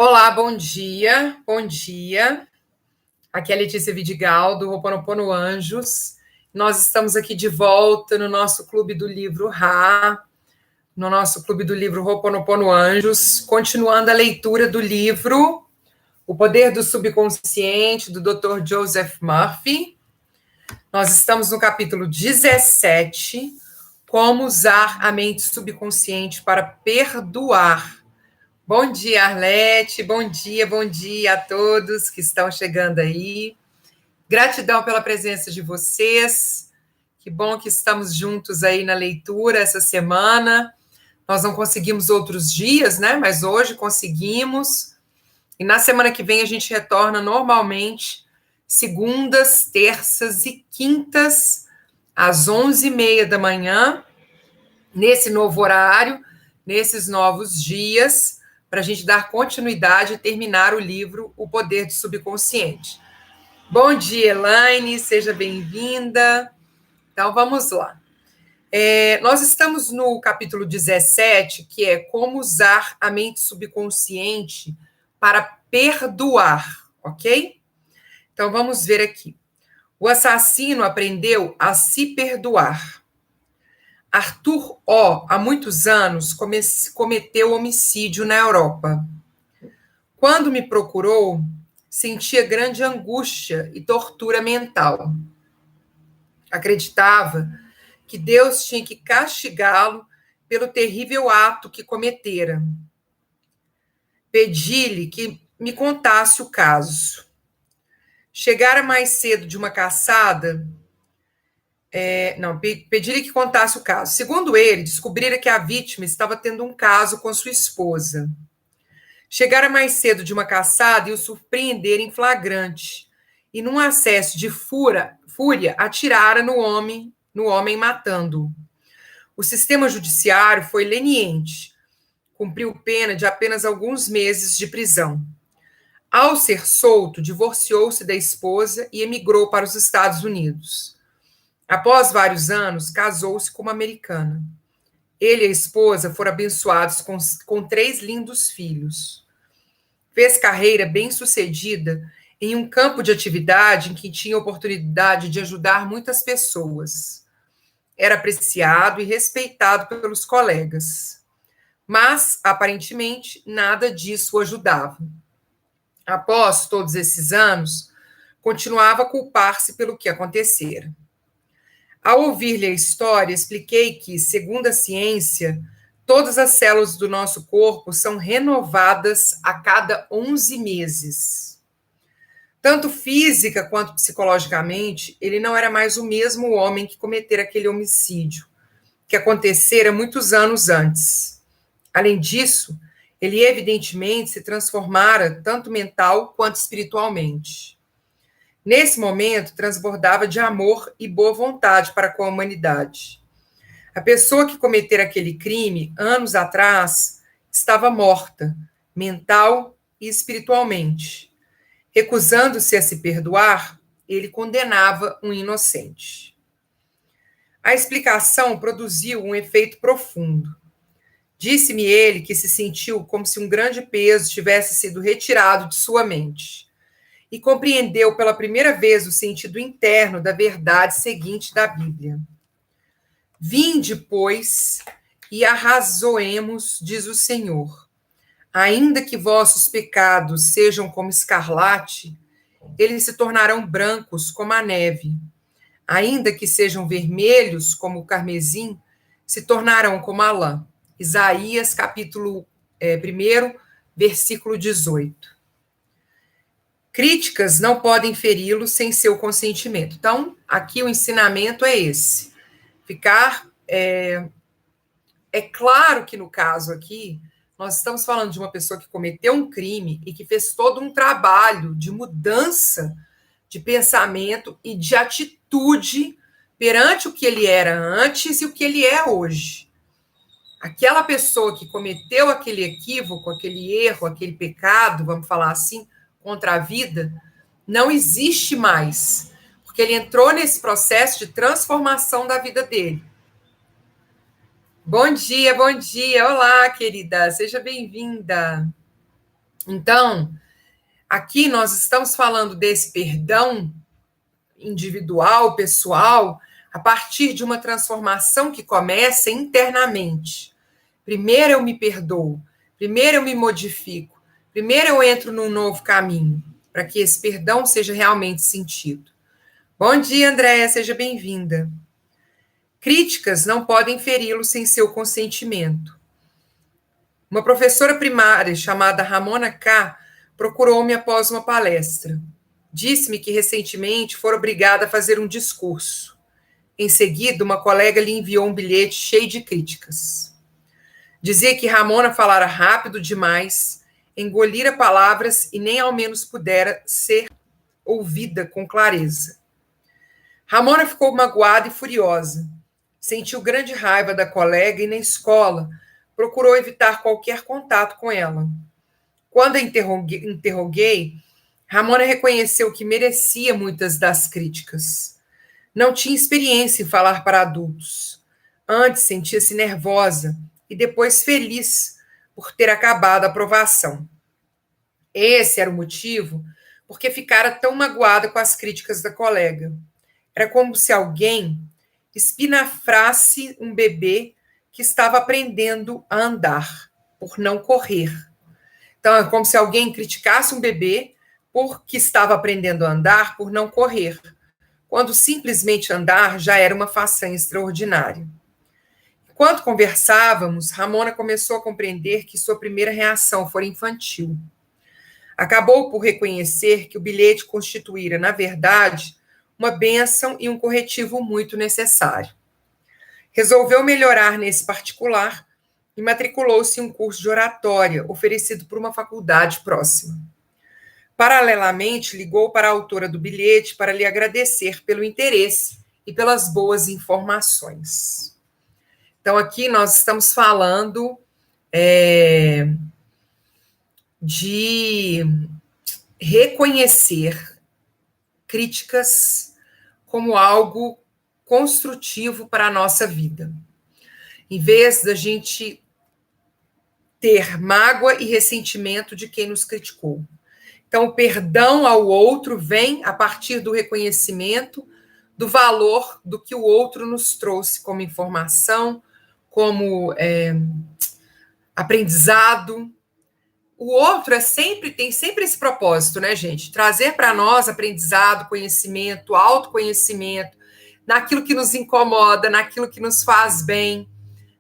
Olá, bom dia, bom dia. Aqui é a Letícia Vidigal, do Ho'oponopono Anjos. Nós estamos aqui de volta no nosso Clube do Livro Ra, no nosso Clube do Livro Ho'oponopono Anjos, continuando a leitura do livro O Poder do Subconsciente, do Dr. Joseph Murphy. Nós estamos no capítulo 17, Como usar a mente subconsciente para perdoar. Bom dia, Arlete. Bom dia a todos que estão chegando aí. Gratidão pela presença de vocês. Que bom que estamos juntos aí na leitura essa semana. Nós não conseguimos outros dias, né? Mas hoje conseguimos. E na semana que vem a gente retorna normalmente, segundas, terças e quintas, às 11h30 da manhã, nesse novo horário, nesses novos dias, para a gente dar continuidade e terminar o livro O Poder do Subconsciente. Bom dia, Elaine, seja bem-vinda. Então, vamos lá. Nós estamos no capítulo 17, que é Como usar a mente subconsciente para perdoar, ok? Então, vamos ver aqui. O assassino aprendeu a se perdoar. Arthur O., há muitos anos, cometeu homicídio na Europa. Quando me procurou, sentia grande angústia e tortura mental. Acreditava que Deus tinha que castigá-lo pelo terrível ato que cometera. Pedi-lhe que me contasse o caso. Chegara mais cedo de uma caçada. Pedi-lhe que contasse o caso. Segundo ele, descobrira que a vítima estava tendo um caso com sua esposa. Chegara mais cedo de uma caçada e o surpreendera em flagrante. E num acesso de fúria, atirara no homem matando-o. O sistema judiciário foi leniente. Cumpriu pena de apenas alguns meses de prisão. Ao ser solto, divorciou-se da esposa e emigrou para os Estados Unidos. Após vários anos, casou-se com uma americana. Ele e a esposa foram abençoados com 3 lindos filhos. Fez carreira bem-sucedida em um campo de atividade em que tinha oportunidade de ajudar muitas pessoas. Era apreciado e respeitado pelos colegas. Mas, aparentemente, nada disso o ajudava. Após todos esses anos, continuava a culpar-se pelo que acontecera. Ao ouvir-lhe a história, expliquei que, segundo a ciência, todas as células do nosso corpo são renovadas a cada 11 meses. Tanto física quanto psicologicamente, ele não era mais o mesmo homem que cometera aquele homicídio, que acontecera muitos anos antes. Além disso, ele evidentemente se transformara tanto mental quanto espiritualmente. Nesse momento, transbordava de amor e boa vontade para com a humanidade. A pessoa que cometera aquele crime, anos atrás, estava morta, mental e espiritualmente. Recusando-se a se perdoar, ele condenava um inocente. A explicação produziu um efeito profundo. Disse-me ele que se sentiu como se um grande peso tivesse sido retirado de sua mente e compreendeu pela primeira vez o sentido interno da verdade seguinte da Bíblia. Vinde, pois, e arrazoemos, diz o Senhor. Ainda que vossos pecados sejam como escarlate, eles se tornarão brancos como a neve. Ainda que sejam vermelhos como o carmesim, se tornarão como a lã. Isaías, capítulo 1, versículo 18. Críticas não podem feri-lo sem seu consentimento. Então, aqui o ensinamento é esse. É claro que no caso aqui, nós estamos falando de uma pessoa que cometeu um crime e que fez todo um trabalho de mudança de pensamento e de atitude perante o que ele era antes e o que ele é hoje. Aquela pessoa que cometeu aquele equívoco, aquele erro, aquele pecado, vamos falar assim, contra a vida, não existe mais, porque ele entrou nesse processo de transformação da vida dele. Bom dia, bom dia. Olá, querida, seja bem-vinda. Então, aqui nós estamos falando desse perdão individual, pessoal, a partir de uma transformação que começa internamente. Primeiro eu me perdoo, primeiro eu me modifico, primeiro eu entro num novo caminho, para que esse perdão seja realmente sentido. Bom dia, Andréia, seja bem-vinda. Críticas não podem feri-lo sem seu consentimento. Uma professora primária chamada Ramona K. procurou-me após uma palestra. Disse-me que recentemente fora obrigada a fazer um discurso. Em seguida, uma colega lhe enviou um bilhete cheio de críticas. Dizia que Ramona falara rápido demais, engolira palavras e nem ao menos pudera ser ouvida com clareza. Ramona ficou magoada e furiosa. Sentiu grande raiva da colega e, na escola, procurou evitar qualquer contato com ela. Quando a interroguei, Ramona reconheceu que merecia muitas das críticas. Não tinha experiência em falar para adultos. Antes sentia-se nervosa e depois feliz por ter acabado a aprovação. Esse era o motivo porque ficara tão magoada com as críticas da colega. Era como se alguém espinafrasse um bebê que estava aprendendo a andar, por não correr. Então, é como se alguém criticasse um bebê porque estava aprendendo a andar, por não correr, quando simplesmente andar já era uma façanha extraordinária. Enquanto conversávamos, Ramona começou a compreender que sua primeira reação fora infantil. Acabou por reconhecer que o bilhete constituíra, na verdade, uma bênção e um corretivo muito necessário. Resolveu melhorar nesse particular e matriculou-se em um curso de oratória oferecido por uma faculdade próxima. Paralelamente, ligou para a autora do bilhete para lhe agradecer pelo interesse e pelas boas informações. Então, aqui nós estamos falando de reconhecer críticas como algo construtivo para a nossa vida. Em vez da gente ter mágoa e ressentimento de quem nos criticou. Então, o perdão ao outro vem a partir do reconhecimento do valor do que o outro nos trouxe como informação, como aprendizado. O outro tem sempre esse propósito, né, gente? Trazer para nós aprendizado, conhecimento, autoconhecimento, naquilo que nos incomoda, naquilo que nos faz bem,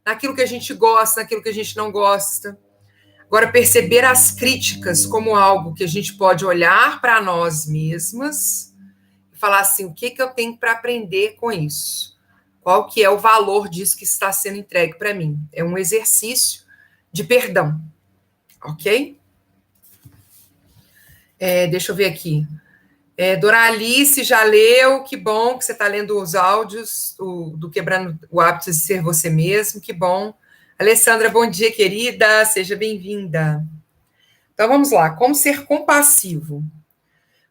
naquilo que a gente gosta, naquilo que a gente não gosta. Agora, perceber as críticas como algo que a gente pode olhar para nós mesmas e falar assim, o que eu tenho para aprender com isso? Qual que é o valor disso que está sendo entregue para mim? É um exercício de perdão, ok? Deixa eu ver aqui. Doralice já leu, que bom que você está lendo os áudios do Quebrando o Hábito de Ser Você Mesmo, que bom. Alessandra, bom dia, querida, seja bem-vinda. Então, vamos lá, como ser compassivo?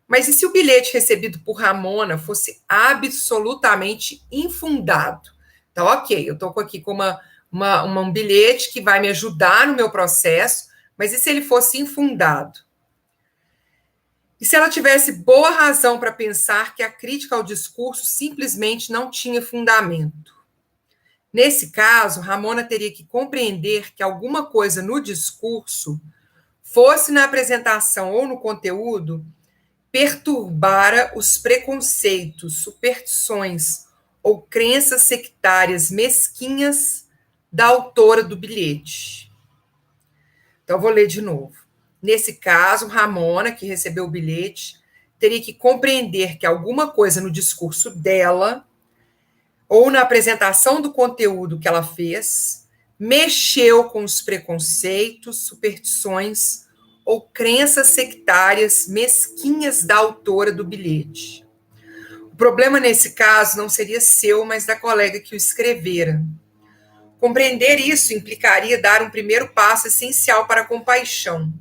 Mas e se o bilhete recebido por Ramona fosse absolutamente infundado? Então, ok, eu estou aqui com um bilhete que vai me ajudar no meu processo, mas e se ele fosse infundado? E se ela tivesse boa razão para pensar que a crítica ao discurso simplesmente não tinha fundamento? Nesse caso, Ramona teria que compreender que alguma coisa no discurso, fosse na apresentação ou no conteúdo, perturbara os preconceitos, superstições ou crenças sectárias mesquinhas da autora do bilhete. Então, vou ler de novo. Nesse caso, Ramona, que recebeu o bilhete, teria que compreender que alguma coisa no discurso dela ou na apresentação do conteúdo que ela fez, mexeu com os preconceitos, superstições ou crenças sectárias mesquinhas da autora do bilhete. O problema nesse caso não seria seu, mas da colega que o escrevera. Compreender isso implicaria dar um primeiro passo essencial para a compaixão.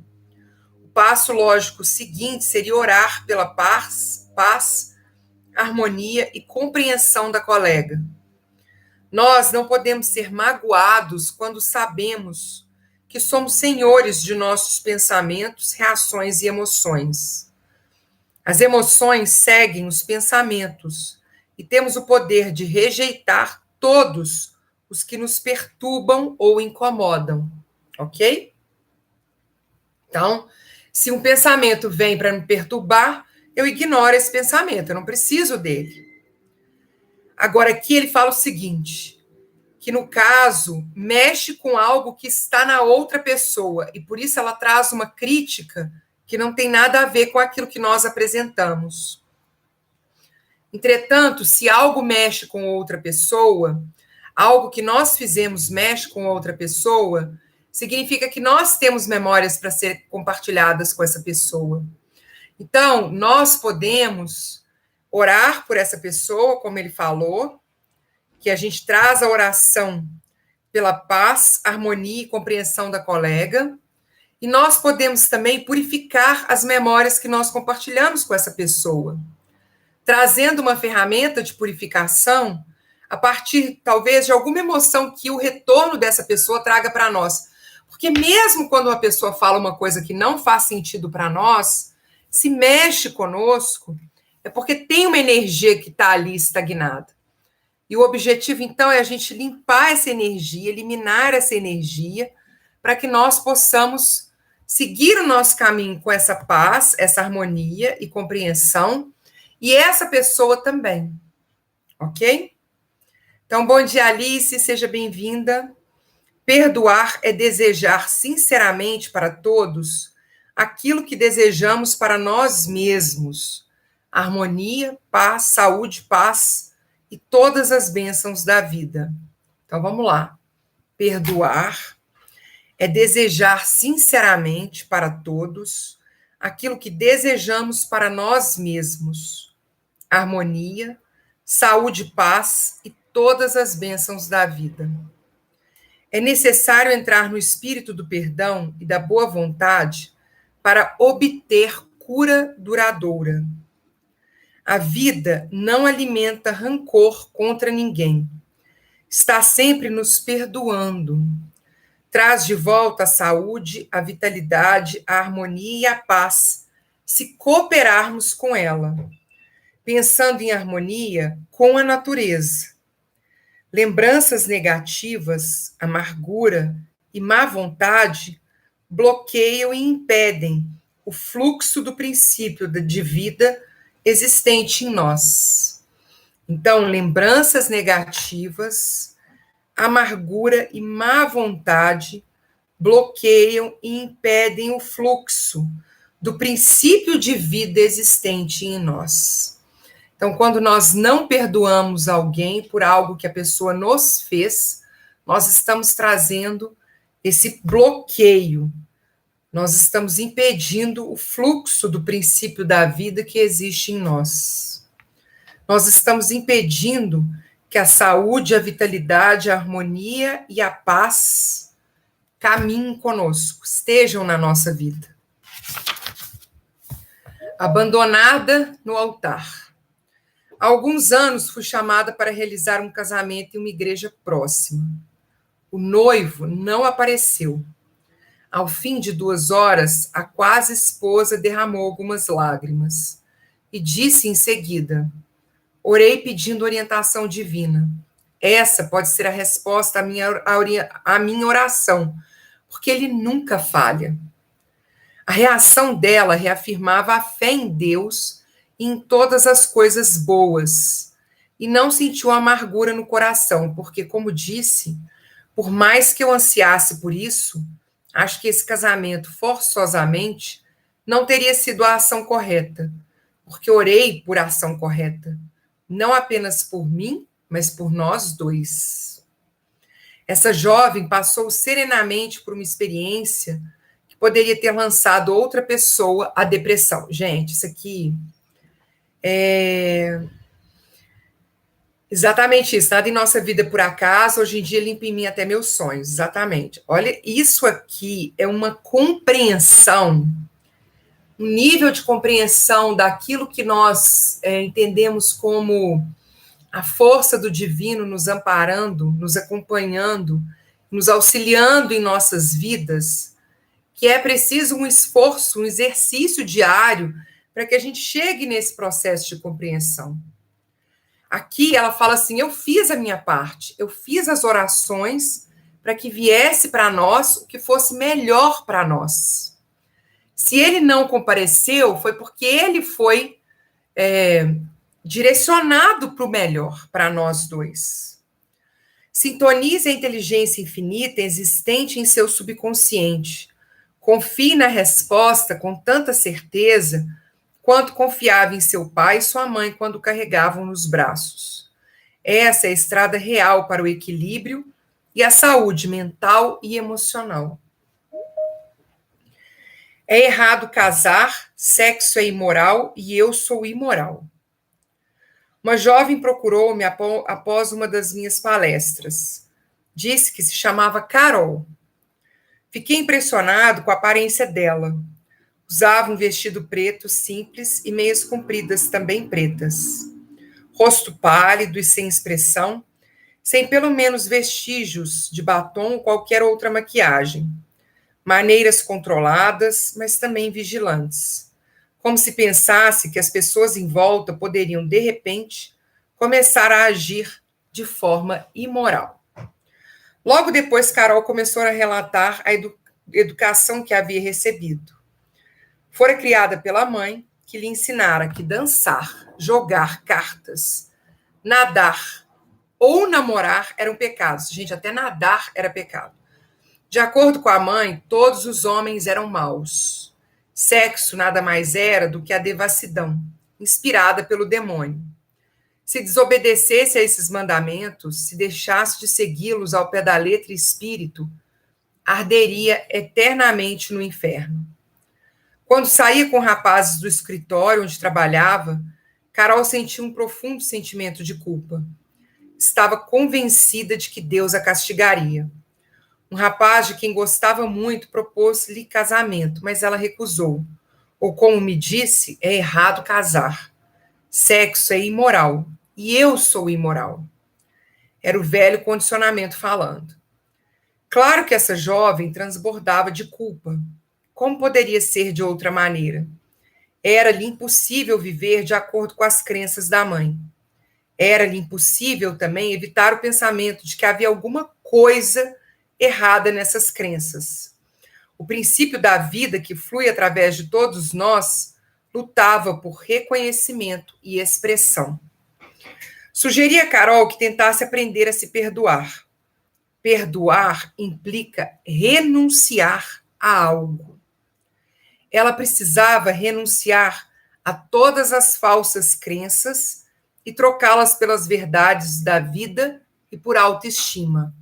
O passo lógico seguinte seria orar pela paz, harmonia e compreensão da colega. Nós não podemos ser magoados quando sabemos que somos senhores de nossos pensamentos, reações e emoções. As emoções seguem os pensamentos e temos o poder de rejeitar todos os que nos perturbam ou incomodam, ok? Então, se um pensamento vem para me perturbar, eu ignoro esse pensamento, eu não preciso dele. Agora, aqui ele fala o seguinte, que no caso, mexe com algo que está na outra pessoa, e por isso ela traz uma crítica que não tem nada a ver com aquilo que nós apresentamos. Entretanto, se algo mexe com outra pessoa, algo que nós fizemos mexe com outra pessoa, significa que nós temos memórias para ser compartilhadas com essa pessoa. Então, nós podemos orar por essa pessoa, como ele falou, que a gente traz a oração pela paz, harmonia e compreensão da colega, e nós podemos também purificar as memórias que nós compartilhamos com essa pessoa, trazendo uma ferramenta de purificação a partir, talvez, de alguma emoção que o retorno dessa pessoa traga para nós. Porque mesmo quando uma pessoa fala uma coisa que não faz sentido para nós, se mexe conosco, é porque tem uma energia que está ali estagnada. E o objetivo, então, é a gente limpar essa energia, eliminar essa energia, para que nós possamos seguir o nosso caminho com essa paz, essa harmonia e compreensão, e essa pessoa também, ok? Então, bom dia, Alice, seja bem-vinda. Perdoar é desejar sinceramente para todos aquilo que desejamos para nós mesmos. Harmonia, paz, saúde, paz e todas as bênçãos da vida. Então, vamos lá. Perdoar é desejar sinceramente para todos aquilo que desejamos para nós mesmos. Harmonia, saúde, paz e todas as bênçãos da vida. É necessário entrar no espírito do perdão e da boa vontade para obter cura duradoura. A vida não alimenta rancor contra ninguém. Está sempre nos perdoando. Traz de volta a saúde, a vitalidade, a harmonia e a paz, se cooperarmos com ela, pensando em harmonia com a natureza. Lembranças negativas, amargura e má vontade bloqueiam e impedem o fluxo do princípio de vida existente em nós. Então, lembranças negativas, amargura e má vontade bloqueiam e impedem o fluxo do princípio de vida existente em nós. Então, quando nós não perdoamos alguém por algo que a pessoa nos fez, nós estamos trazendo esse bloqueio. Nós estamos impedindo o fluxo do princípio da vida que existe em nós. Nós estamos impedindo que a saúde, a vitalidade, a harmonia e a paz caminhem conosco, estejam na nossa vida. Abandonada no altar. Há alguns anos fui chamada para realizar um casamento em uma igreja próxima. O noivo não apareceu. Ao fim de 2 horas, a quase esposa derramou algumas lágrimas e disse em seguida: orei pedindo orientação divina. Essa pode ser a resposta à minha oração, porque ele nunca falha. A reação dela reafirmava a fé em Deus e em todas as coisas boas, e não sentiu amargura no coração, porque, como disse, por mais que eu ansiasse por isso, acho que esse casamento, forçosamente, não teria sido a ação correta, porque orei por ação correta, não apenas por mim, mas por nós dois. Essa jovem passou serenamente por uma experiência que poderia ter lançado outra pessoa à depressão. Gente, isso aqui é exatamente isso. Nada em nossa vida por acaso, hoje em dia limpa em mim até meus sonhos. Exatamente. Olha, isso aqui é uma compreensão, um nível de compreensão daquilo que nós entendemos como a força do divino nos amparando, nos acompanhando nos auxiliando em nossas vidas, que é preciso um esforço, um exercício diário para que a gente chegue nesse processo de compreensão. Aqui ela fala assim: eu fiz a minha parte, eu fiz as orações para que viesse para nós o que fosse melhor para nós. Se ele não compareceu, foi porque ele foi direcionado para o melhor para nós dois. Sintonize a inteligência infinita existente em seu subconsciente. Confie na resposta com tanta certeza quanto confiava em seu pai e sua mãe quando o carregavam nos braços. Essa é a estrada real para o equilíbrio e a saúde mental e emocional. É errado casar, sexo é imoral e eu sou imoral. Uma jovem procurou-me após uma das minhas palestras. Disse que se chamava Carol. Fiquei impressionado com a aparência dela. Usava um vestido preto simples e meias compridas também pretas. Rosto pálido e sem expressão, sem pelo menos vestígios de batom ou qualquer outra maquiagem. Maneiras controladas, mas também vigilantes. Como se pensasse que as pessoas em volta poderiam, de repente, começar a agir de forma imoral. Logo depois, Carol começou a relatar a educação que havia recebido. Fora criada pela mãe, que lhe ensinara que dançar, jogar cartas, nadar ou namorar eram pecados. Gente, até nadar era pecado. De acordo com a mãe, todos os homens eram maus. Sexo nada mais era do que a devassidão, inspirada pelo demônio. Se desobedecesse a esses mandamentos, se deixasse de segui-los ao pé da letra e espírito, arderia eternamente no inferno. Quando saía com rapazes do escritório onde trabalhava, Carol sentia um profundo sentimento de culpa. Estava convencida de que Deus a castigaria. Um rapaz de quem gostava muito propôs-lhe casamento, mas ela recusou. Ou, como me disse, é errado casar. Sexo é imoral. E eu sou imoral. Era o velho condicionamento falando. Claro que essa jovem transbordava de culpa. Como poderia ser de outra maneira? Era-lhe impossível viver de acordo com as crenças da mãe. Era-lhe impossível também evitar o pensamento de que havia alguma coisa errada nessas crenças. O princípio da vida que flui através de todos nós lutava por reconhecimento e expressão. Sugeri a Carol que tentasse aprender a se perdoar. Perdoar implica renunciar a algo. Ela precisava renunciar a todas as falsas crenças e trocá-las pelas verdades da vida e por autoestima.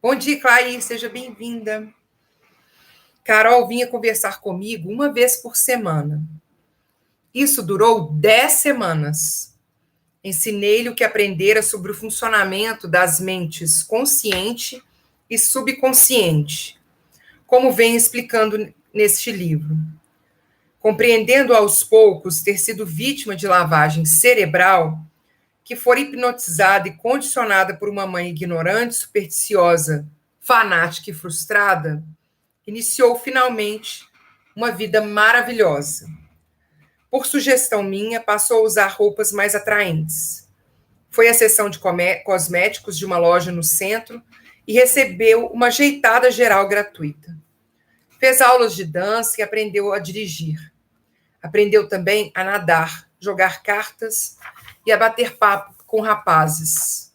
Bom dia, Clay, seja bem-vinda. Carol vinha conversar comigo uma vez por semana. Isso durou 10 semanas. Ensinei-lhe o que aprendera sobre o funcionamento das mentes consciente e subconsciente, como venho explicando neste livro. Compreendendo aos poucos ter sido vítima de lavagem cerebral, que fora hipnotizada e condicionada por uma mãe ignorante, supersticiosa, fanática e frustrada, iniciou finalmente uma vida maravilhosa. Por sugestão minha, passou a usar roupas mais atraentes. Foi à sessão de cosméticos de uma loja no centro e recebeu uma ajeitada geral gratuita. Fez aulas de dança e aprendeu a dirigir. Aprendeu também a nadar, jogar cartas e a bater papo com rapazes.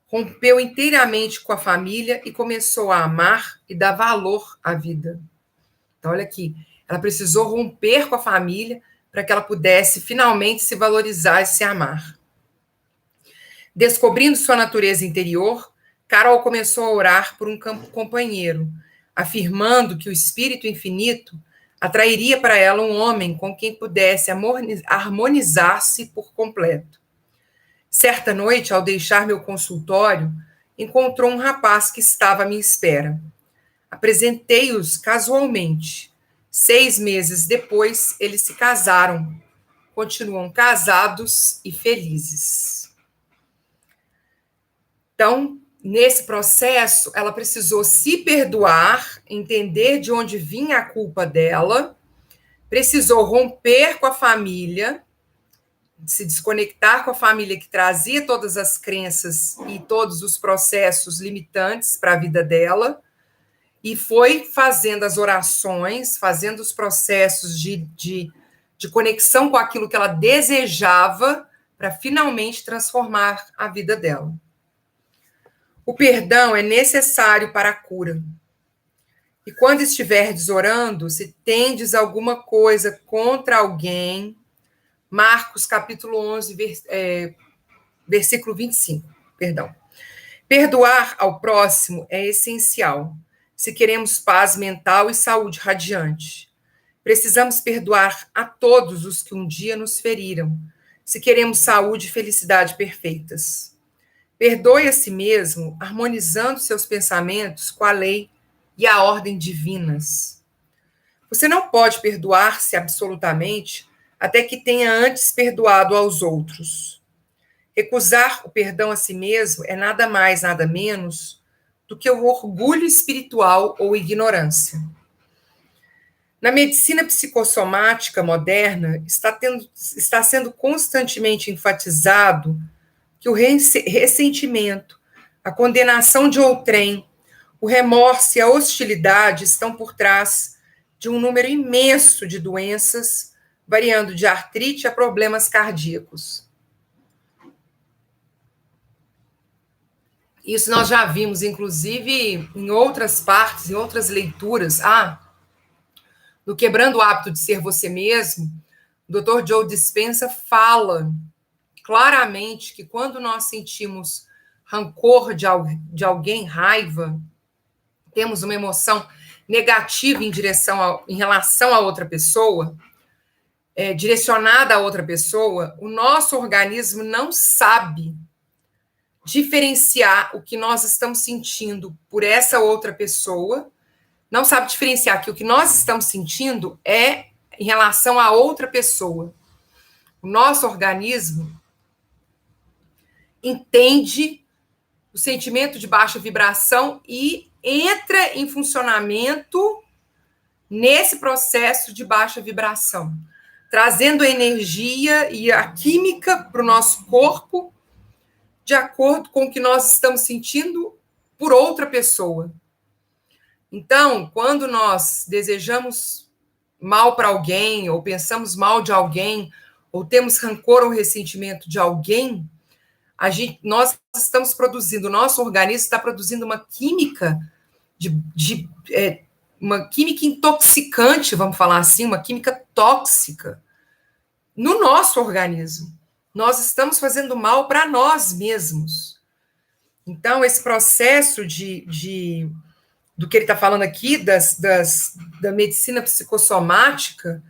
Rompeu inteiramente com a família e começou a amar e dar valor à vida. Então, olha aqui, ela precisou romper com a família para que ela pudesse finalmente se valorizar e se amar. Descobrindo sua natureza interior, Carol começou a orar por um companheiro, afirmando que o Espírito Infinito atrairia para ela um homem com quem pudesse harmonizar-se por completo. Certa noite, ao deixar meu consultório, encontrou um rapaz que estava à minha espera. Apresentei-os casualmente. 6 meses depois, eles se casaram. Continuam casados e felizes. Então, nesse processo, ela precisou se perdoar, entender de onde vinha a culpa dela, precisou romper com a família, se desconectar com a família que trazia todas as crenças e todos os processos limitantes para a vida dela, e foi fazendo as orações, fazendo os processos de conexão com aquilo que ela desejava para finalmente transformar a vida dela. O perdão é necessário para a cura. E quando estiverdes orando, se tendes alguma coisa contra alguém, Marcos capítulo 11, versículo 25, perdão. Perdoar ao próximo é essencial, se queremos paz mental e saúde radiante. Precisamos perdoar a todos os que um dia nos feriram, se queremos saúde e felicidade perfeitas. Perdoe a si mesmo, harmonizando seus pensamentos com a lei e a ordem divinas. Você não pode perdoar-se absolutamente até que tenha antes perdoado aos outros. Recusar o perdão a si mesmo é nada mais, nada menos do que o orgulho espiritual ou ignorância. Na medicina psicossomática moderna, está sendo constantemente enfatizado que o ressentimento, a condenação de outrem, o remorso e a hostilidade estão por trás de um número imenso de doenças, variando de artrite a problemas cardíacos. Isso nós já vimos, inclusive, em outras partes, em outras leituras. No Quebrando o Hábito de Ser Você Mesmo, o Dr. Joe Dispenza fala claramente que quando nós sentimos rancor de alguém, raiva, temos uma emoção negativa em relação a outra pessoa, direcionada a outra pessoa, o nosso organismo não sabe diferenciar o que nós estamos sentindo por essa outra pessoa, não sabe diferenciar que o que nós estamos sentindo é em relação a outra pessoa. O nosso organismo entende o sentimento de baixa vibração e entra em funcionamento nesse processo de baixa vibração, trazendo a energia e a química para o nosso corpo de acordo com o que nós estamos sentindo por outra pessoa. Então, quando nós desejamos mal para alguém, ou pensamos mal de alguém, ou temos rancor ou ressentimento de alguém, nós estamos produzindo, o nosso organismo está produzindo uma química uma química intoxicante, vamos falar assim, uma química tóxica no nosso organismo. Nós estamos fazendo mal para nós mesmos. Então, esse processo do que ele está falando aqui, da medicina psicossomática,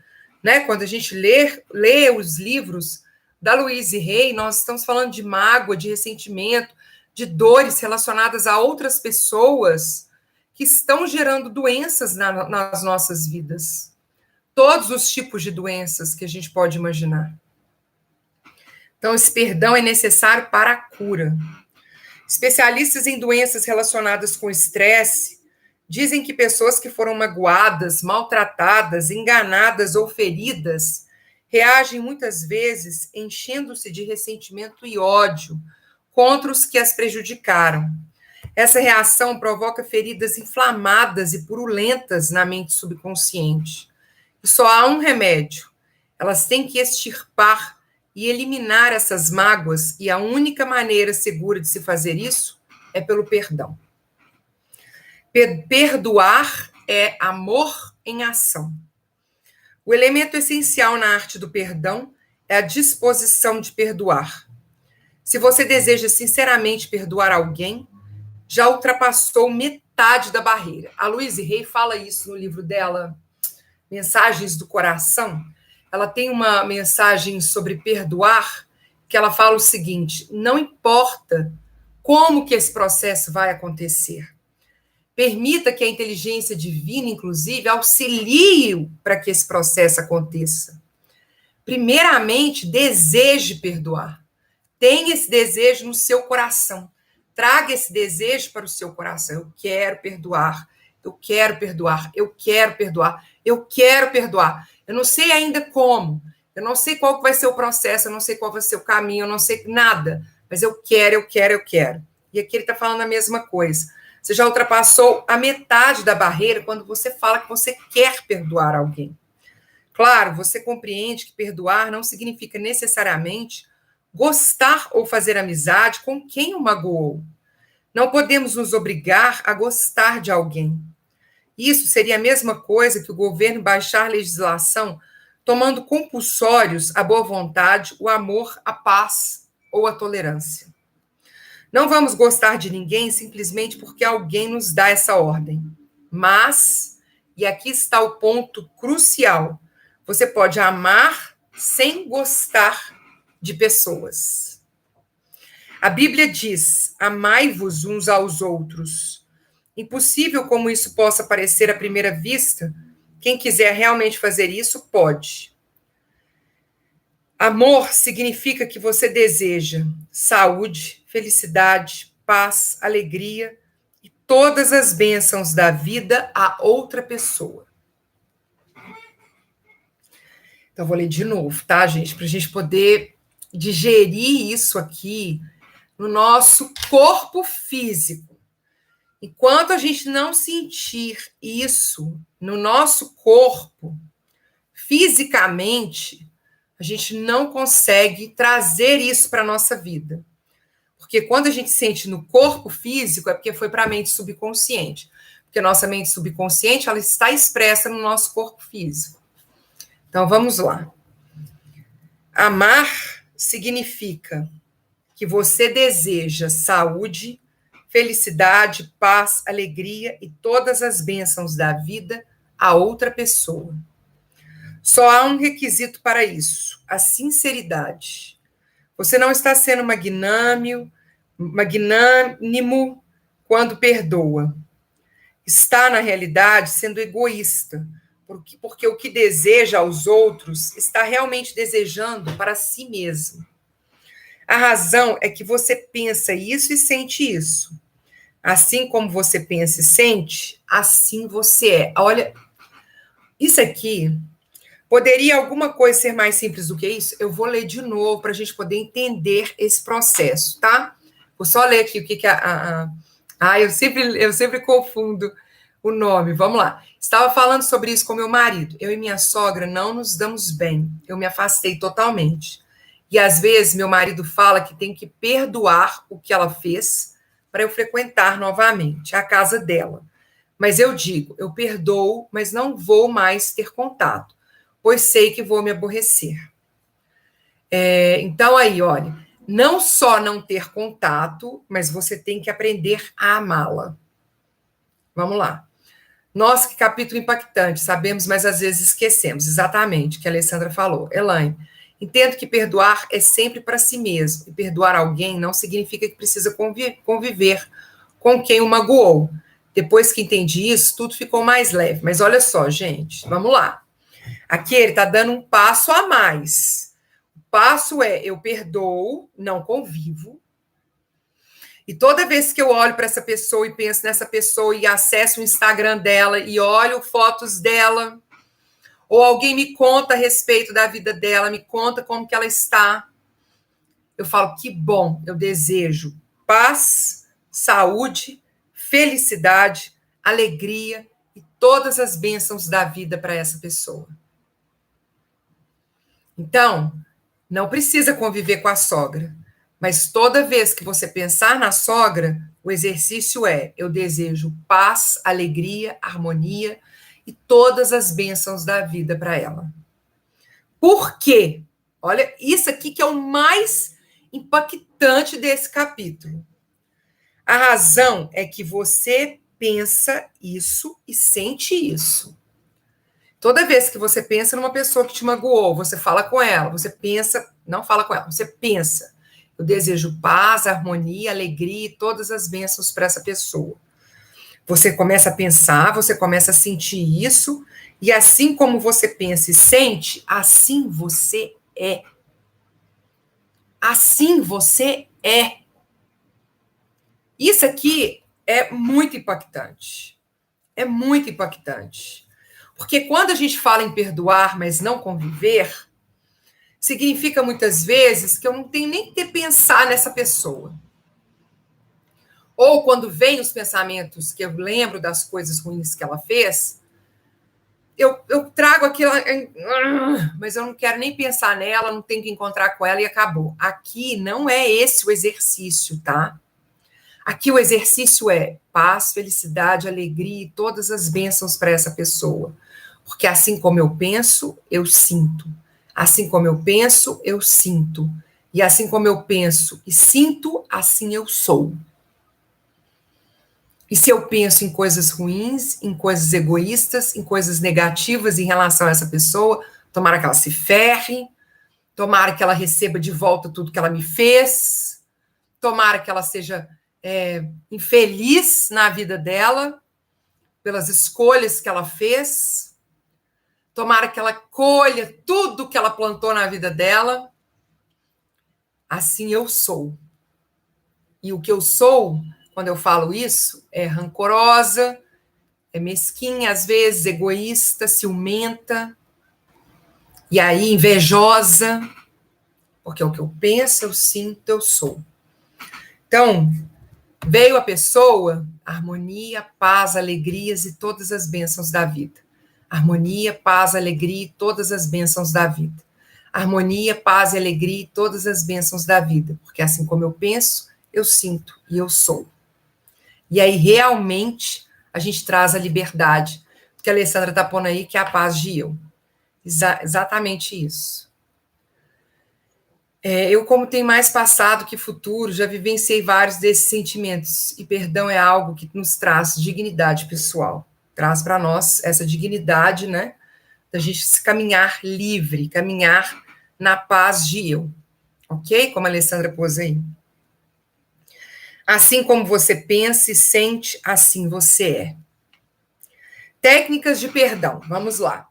né? Quando a gente lê os livros da Louise Hay, nós estamos falando de mágoa, de ressentimento, de dores relacionadas a outras pessoas que estão gerando doenças nas nossas vidas. Todos os tipos de doenças que a gente pode imaginar. Então, esse perdão é necessário para a cura. Especialistas em doenças relacionadas com estresse dizem que pessoas que foram magoadas, maltratadas, enganadas ou feridas reagem muitas vezes enchendo-se de ressentimento e ódio contra os que as prejudicaram. Essa reação provoca feridas inflamadas e purulentas na mente subconsciente. E só há um remédio. Elas têm que extirpar e eliminar essas mágoas, e a única maneira segura de se fazer isso é pelo perdão. Perdoar é amor em ação. O elemento essencial na arte do perdão é a disposição de perdoar. Se você deseja sinceramente perdoar alguém, já ultrapassou metade da barreira. A Louise Hay fala isso no livro dela, Mensagens do Coração. Ela tem uma mensagem sobre perdoar, que ela fala o seguinte: não importa como que esse processo vai acontecer. Permita que a inteligência divina, inclusive, auxilie para que esse processo aconteça. Primeiramente, deseje perdoar. Tenha esse desejo no seu coração. traga esse desejo para o seu coração. Eu quero perdoar, eu quero perdoar, eu quero perdoar, eu quero perdoar. Eu não sei ainda como, eu não sei qual vai ser o processo, eu não sei qual vai ser o caminho, eu não sei nada, mas eu quero, eu quero, eu quero. E aqui ele está falando a mesma coisa. Você já ultrapassou a metade da barreira quando você fala que você quer perdoar alguém. Claro, você compreende que perdoar não significa necessariamente gostar ou fazer amizade com quem o magoou. Não podemos nos obrigar a gostar de alguém. Isso seria a mesma coisa que o governo baixar legislação tomando compulsórios a boa vontade, o amor, a paz ou a tolerância. Não vamos gostar de ninguém simplesmente porque alguém nos dá essa ordem. Mas, e aqui está o ponto crucial, você pode amar sem gostar de pessoas. A Bíblia diz: amai-vos uns aos outros. Impossível como isso possa parecer à primeira vista, quem quiser realmente fazer isso, pode. Amor significa que você deseja saúde, felicidade, paz, alegria e todas as bênçãos da vida a outra pessoa. Então, vou ler de novo, tá, gente? Para a gente poder digerir isso aqui no nosso corpo físico. Enquanto a gente não sentir isso no nosso corpo, fisicamente, a gente não consegue trazer isso para a nossa vida. Porque quando a gente sente no corpo físico, é porque foi para a mente subconsciente. Porque a nossa mente subconsciente, ela está expressa no nosso corpo físico. Então, vamos lá. Amar significa que você deseja saúde, felicidade, paz, alegria e todas as bênçãos da vida a outra pessoa. Só há um requisito para isso: a sinceridade. Você não está sendo magnânimo quando perdoa. Está, na realidade, sendo egoísta, porque o que deseja aos outros está realmente desejando para si mesmo. A razão é que você pensa isso e sente isso. Assim como você pensa e sente, assim você é. Olha, isso aqui, poderia alguma coisa ser mais simples do que isso? Eu vou ler de novo para a gente poder entender esse processo, tá? Vou só ler aqui o que eu sempre confundo o nome. Vamos lá. Estava falando sobre isso com meu marido. Eu e minha sogra não nos damos bem. Eu me afastei totalmente. E às vezes meu marido fala que tem que perdoar o que ela fez para eu frequentar novamente a casa dela. Mas eu digo, eu perdoo, mas não vou mais ter contato, pois sei que vou me aborrecer. Então aí, olha, não só não ter contato, mas você tem que aprender a amá-la. Vamos lá. Nossa, que capítulo impactante, sabemos, mas às vezes esquecemos. Exatamente o que a Alessandra falou. Elaine, entendo que perdoar é sempre para si mesmo, e perdoar alguém não significa que precisa conviver com quem o magoou. Depois que entendi isso, tudo ficou mais leve. Mas olha só, gente, vamos lá. Aqui ele está dando um passo a mais. O passo é, eu perdoo, não convivo. E toda vez que eu olho para essa pessoa e penso nessa pessoa e acesso o Instagram dela e olho fotos dela, ou alguém me conta a respeito da vida dela, me conta como que ela está, eu falo, que bom, eu desejo paz, saúde, felicidade, alegria e todas as bênçãos da vida para essa pessoa. Então, não precisa conviver com a sogra, mas toda vez que você pensar na sogra, o exercício é: eu desejo paz, alegria, harmonia e todas as bênçãos da vida para ela. Por quê? Olha, isso aqui que é o mais impactante desse capítulo. A razão é que você pensa isso e sente isso. Toda vez que você pensa numa pessoa que te magoou, você fala com ela, você pensa, não fala com ela, você pensa. Eu desejo paz, harmonia, alegria e todas as bênçãos para essa pessoa. Você começa a pensar, você começa a sentir isso, e assim como você pensa e sente, assim você é. Assim você é. Isso aqui é muito impactante. É muito impactante. Porque quando a gente fala em perdoar, mas não conviver, significa muitas vezes que eu não tenho nem que pensar nessa pessoa. Ou quando vem os pensamentos que eu lembro das coisas ruins que ela fez, eu trago aquilo, mas eu não quero nem pensar nela, não tenho que encontrar com ela e acabou. Aqui não é esse o exercício, tá? Aqui o exercício é paz, felicidade, alegria e todas as bênçãos para essa pessoa. Porque assim como eu penso, eu sinto. Assim como eu penso, eu sinto. E assim como eu penso e sinto, assim eu sou. E se eu penso em coisas ruins, em coisas egoístas, em coisas negativas em relação a essa pessoa, tomara que ela se ferre, tomara que ela receba de volta tudo que ela me fez, tomara que ela seja infeliz na vida dela, pelas escolhas que ela fez, tomara que ela colha tudo que ela plantou na vida dela. Assim eu sou. E o que eu sou, quando eu falo isso, é rancorosa, é mesquinha, às vezes, egoísta, ciumenta, e aí invejosa, porque é o que eu penso, eu sinto, eu sou. Então, veio a pessoa, harmonia, paz, alegrias e todas as bênçãos da vida. Harmonia, paz, alegria e todas as bênçãos da vida. Harmonia, paz e alegria e todas as bênçãos da vida. Porque assim como eu penso, eu sinto e eu sou. E aí, realmente, a gente traz a liberdade. Porque a Alessandra está pondo aí que é a paz de eu. Exatamente isso. Eu, como tenho mais passado que futuro, já vivenciei vários desses sentimentos. E perdão é algo que nos traz dignidade pessoal. Traz para nós essa dignidade, né? Da gente se caminhar livre, caminhar na paz de eu. Ok? Como a Alessandra pôs aí. Assim como você pensa e sente, assim você é. Técnicas de perdão. Vamos lá.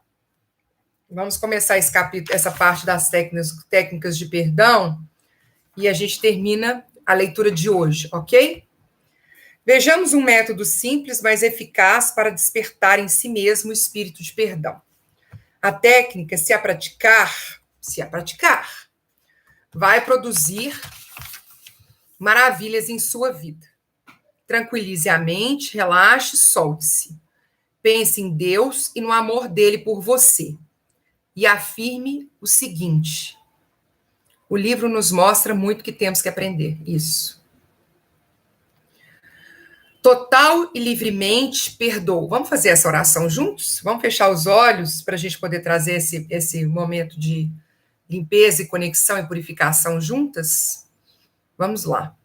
Vamos começar esse capítulo, essa parte das técnicas de perdão e a gente termina a leitura de hoje, ok? Vejamos um método simples, mas eficaz para despertar em si mesmo o espírito de perdão. A técnica, se a praticar, vai produzir maravilhas em sua vida. Tranquilize a mente, relaxe, solte-se. Pense em Deus e no amor dele por você. E afirme o seguinte: o livro nos mostra muito que temos que aprender isso. Total e livremente perdoo. Vamos fazer essa oração juntos? Vamos fechar os olhos para a gente poder trazer esse momento de limpeza e conexão e purificação juntas? Vamos lá.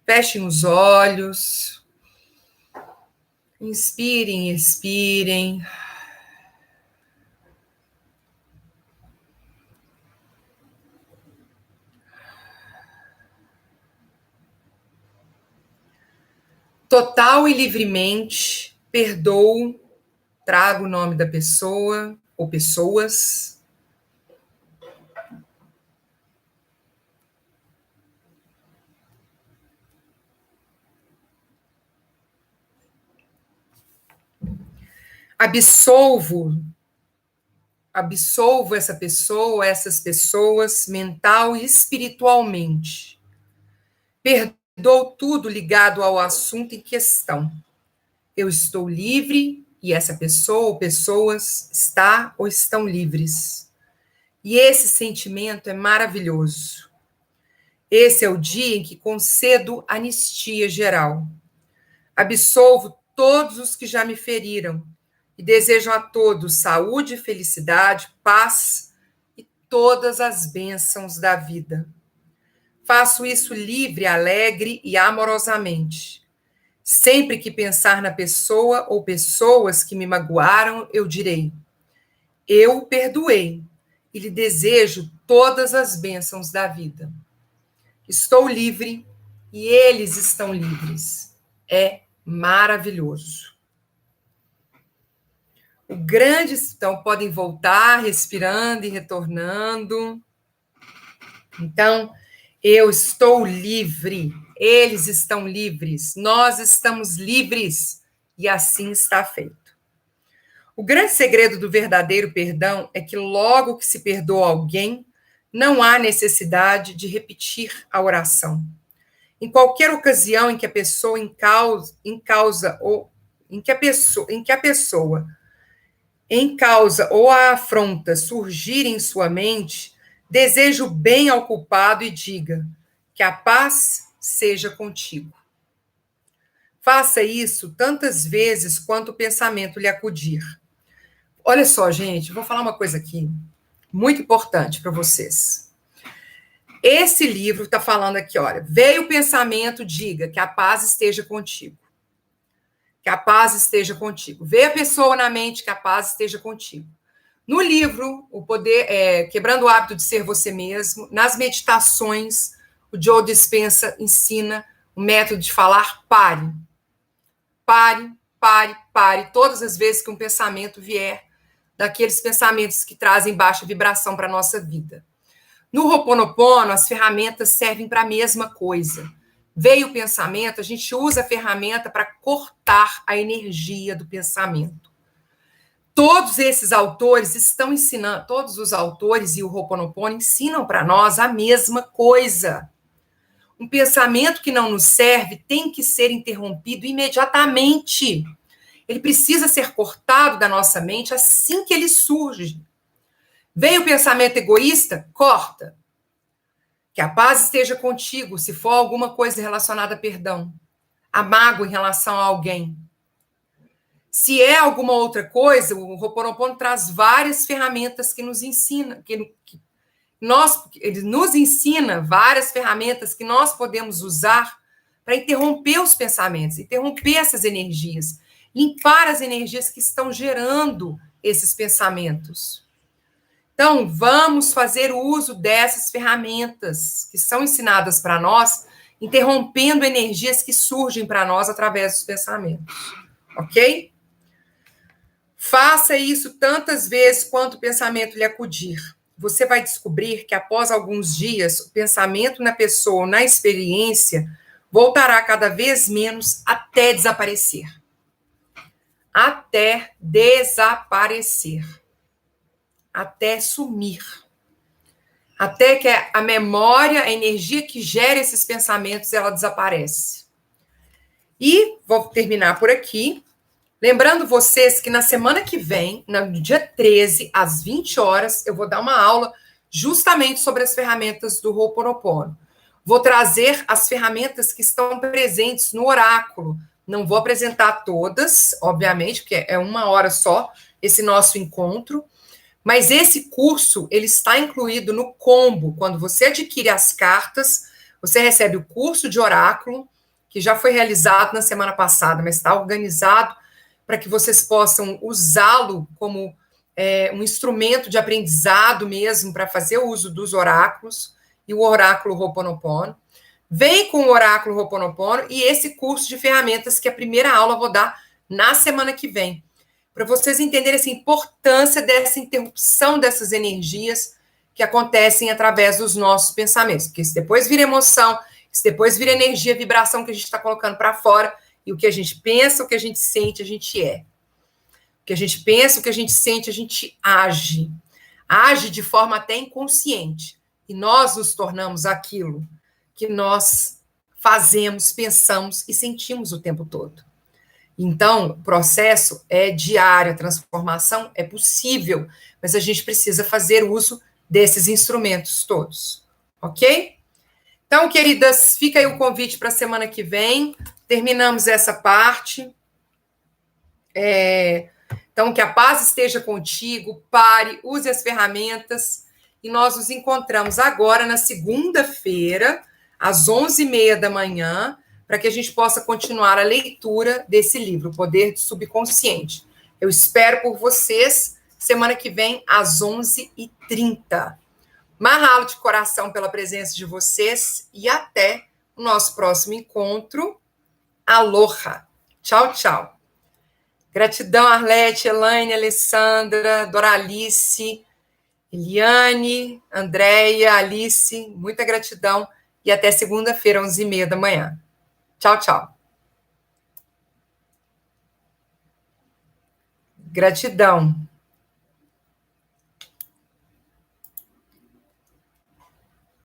Fechem os olhos. Inspirem, expirem. Total e livremente perdoo. Trago o nome da pessoa ou pessoas. Absolvo essa pessoa, essas pessoas, mental e espiritualmente. Perdoo tudo ligado ao assunto em questão. Eu estou livre e essa pessoa ou pessoas está ou estão livres. E esse sentimento é maravilhoso. Esse é o dia em que concedo anistia geral. Absolvo todos os que já me feriram e desejo a todos saúde, felicidade, paz e todas as bênçãos da vida. Faço isso livre, alegre e amorosamente. Sempre que pensar na pessoa ou pessoas que me magoaram, eu direi: eu perdoei e lhe desejo todas as bênçãos da vida. Estou livre e eles estão livres. É maravilhoso. O grande, então, podem voltar respirando e retornando. Então, Eu estou livre. Eles estão livres. Nós estamos livres. E assim está feito. O grande segredo do verdadeiro perdão é que logo que se perdoa alguém, não há necessidade de repetir a oração. Em qualquer ocasião em que a pessoa em causa ou em que a pessoa em causa ou a afronta surgir em sua mente, deseje o bem ao culpado e diga: que a paz seja contigo. Faça isso tantas vezes quanto o pensamento lhe acudir. Olha só, gente, vou falar uma coisa aqui muito importante para vocês. Esse livro está falando aqui, olha, veio o pensamento, diga que a paz esteja contigo. Que a paz esteja contigo. Veio a pessoa na mente, que a paz esteja contigo. No livro, o poder, Quebrando o Hábito de Ser Você Mesmo, nas meditações, o Joe Dispenza ensina o método de falar pare. Pare, pare, pare. Todas as vezes que um pensamento vier, daqueles pensamentos que trazem baixa vibração para a nossa vida. No Ho'oponopono, as ferramentas servem para a mesma coisa. Veio o pensamento, a gente usa a ferramenta para cortar a energia do pensamento. Todos esses autores estão ensinando, todos os autores e o Ho'oponopono ensinam para nós a mesma coisa. Um pensamento que não nos serve tem que ser interrompido imediatamente. Ele precisa ser cortado da nossa mente assim que ele surge. Veio o pensamento egoísta? Corta. Que a paz esteja contigo, se for alguma coisa relacionada a perdão. A mágoa em relação a alguém. Se é alguma outra coisa, o Ho'oponopono traz várias ferramentas que nos ensina, ele nos ensina várias ferramentas que nós podemos usar para interromper os pensamentos, interromper essas energias, limpar as energias que estão gerando esses pensamentos. Então, vamos fazer uso dessas ferramentas que são ensinadas para nós, interrompendo energias que surgem para nós através dos pensamentos. Ok? Faça isso tantas vezes quanto o pensamento lhe acudir. Você vai descobrir que após alguns dias, o pensamento na pessoa, na experiência, voltará cada vez menos até desaparecer. Até desaparecer. Até sumir. Até que a memória, a energia que gera esses pensamentos, ela desaparece. E vou terminar por aqui. Lembrando vocês que na semana que vem, no dia 13, às 20 horas, eu vou dar uma aula justamente sobre as ferramentas do Ho'oponopono. Vou trazer as ferramentas que estão presentes no oráculo. Não vou apresentar todas, obviamente, porque é uma hora só esse nosso encontro. Mas esse curso, ele está incluído no combo. Quando você adquire as cartas, você recebe o curso de oráculo, que já foi realizado na semana passada, mas está organizado para que vocês possam usá-lo como um instrumento de aprendizado mesmo, para fazer o uso dos oráculos e o oráculo Ho'oponopono. Vem com o oráculo Ho'oponopono e esse curso de ferramentas que a primeira aula eu vou dar na semana que vem, para vocês entenderem essa importância dessa interrupção dessas energias que acontecem através dos nossos pensamentos, porque isso depois vira emoção, isso depois vira energia, vibração que a gente está colocando para fora. E o que a gente pensa, o que a gente sente, a gente é. O que a gente pensa, o que a gente sente, a gente age. Age de forma até inconsciente. E nós nos tornamos aquilo que nós fazemos, pensamos e sentimos o tempo todo. Então, o processo é diário, a transformação é possível, mas a gente precisa fazer uso desses instrumentos todos. Ok? Então, queridas, fica aí o convite para a semana que vem. Terminamos essa parte. Então, que a paz esteja contigo, pare, use as ferramentas, e nós nos encontramos agora na segunda-feira, às 11h30 da manhã, para que a gente possa continuar a leitura desse livro, O Poder do Subconsciente. Eu espero por vocês, semana que vem, às 11h30. Mahalo de coração pela presença de vocês, e até o nosso próximo encontro. Aloha. Tchau, tchau. Gratidão, Arlete, Elaine, Alessandra, Doralice, Eliane, Andréia, Alice, muita gratidão e até segunda-feira, 11h30 da manhã. Tchau, tchau. Gratidão.